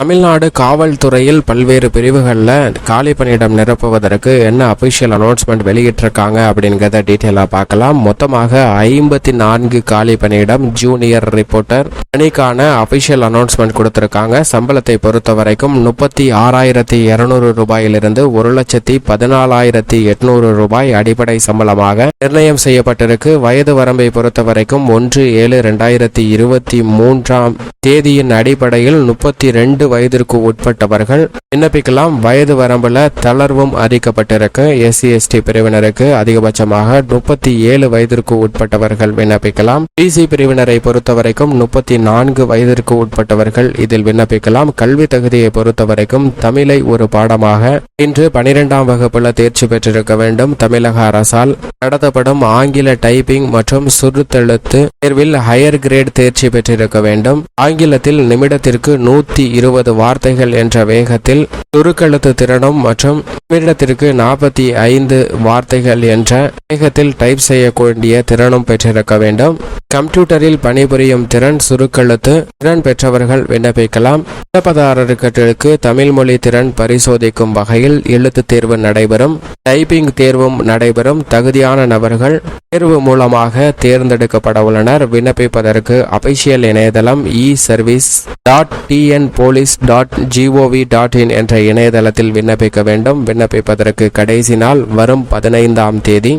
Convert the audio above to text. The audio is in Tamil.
தமிழ்நாடு காவல்துறையில் பல்வேறு பிரிவுகளில் காலி பணியிடம் நிரப்புவதற்கு என்ன அபிஷியல் அனௌன்ஸ்மெண்ட் வெளியிட்டிருக்காங்க அப்படிங்கிறத டீட்டெயிலாக பார்க்கலாம். மொத்தமாக 54 காலி பணியிடம் ஜூனியர் ரிப்போர்ட்டர் பணிக்கான அபிஷியல் அனௌன்ஸ்மெண்ட் கொடுத்திருக்காங்க. சம்பளத்தை பொறுத்த வரைக்கும் 36,200 ரூபாயிலிருந்து 1,14,800 ரூபாய் அடிப்படை சம்பளமாக நிர்ணயம் செய்யப்பட்டிருக்கு. வயது வரம்பை பொறுத்த வரைக்கும் 1/7/2023 தேதியின் அடிப்படையில் 32 வயதிற்கு உட்பட்டவர்கள் விண்ணப்பிக்கலாம். வயது வரம்புல தளர்வும் அறிக்கப்பட்டிருக்கு. SC/ST பிரிவினருக்கு அதிகபட்சமாக 37 வயதிற்கு உட்பட்டவர்கள் விண்ணப்பிக்கலாம். BC பிரிவினரை பொறுத்தவரைக்கும் 34 வயதிற்கு உட்பட்டவர்கள் இதில் விண்ணப்பிக்கலாம். கல்வி தகுதியை பொறுத்தவரைக்கும் தமிழை ஒரு பாடமாக இன்று 12ஆம் வகுப்புல தேர்ச்சி பெற்றிருக்க வேண்டும். தமிழக அரசால் நடத்தப்படும் ஆங்கில டைப்பிங் மற்றும் சுருத்தெழுத்து தேர்வில் ஹையர் கிரேட் தேர்ச்சி பெற்றிருக்க வேண்டும். ஆங்கிலத்தில் நிமிடத்திற்கு 120 வார்த்தைகள் என்ற வேகத்தில் சுருக்கெழுத்து திறனும் மற்றும் நிமிடத்திற்கு 45 வார்த்தைகள் என்ற வேகத்தில் டைப் செய்யக்கூடிய திறனும் பெற்றிருக்க வேண்டும். கம்ப்யூட்டரில் பணிபுரியும் திறன், சுருக்கெழுத்து திறன் பெற்றவர்கள் விண்ணப்பிக்கலாம். விண்ணப்பதாரர்களுக்கு தமிழ் மொழி திறன் பரிசோதிக்கும் வகையில் எழுத்து தேர்வு நடைபெறும். டைப்பிங் தேர்வும் நடைபெறும். தகுதியான நபர்கள் தேர்வு மூலமாக தேர்ந்தெடுக்கப்பட உள்ளனர். விண்ணப்பிப்பதற்கு அபிஷியல் இணையதளம் eservice.tnpolice.gov.in என்ற இணையதளத்தில் விண்ணப்பிக்க வேண்டும். விண்ணப்பிப்பதற்கு கடைசி நாள் வரும் 15ஆம் தேதி.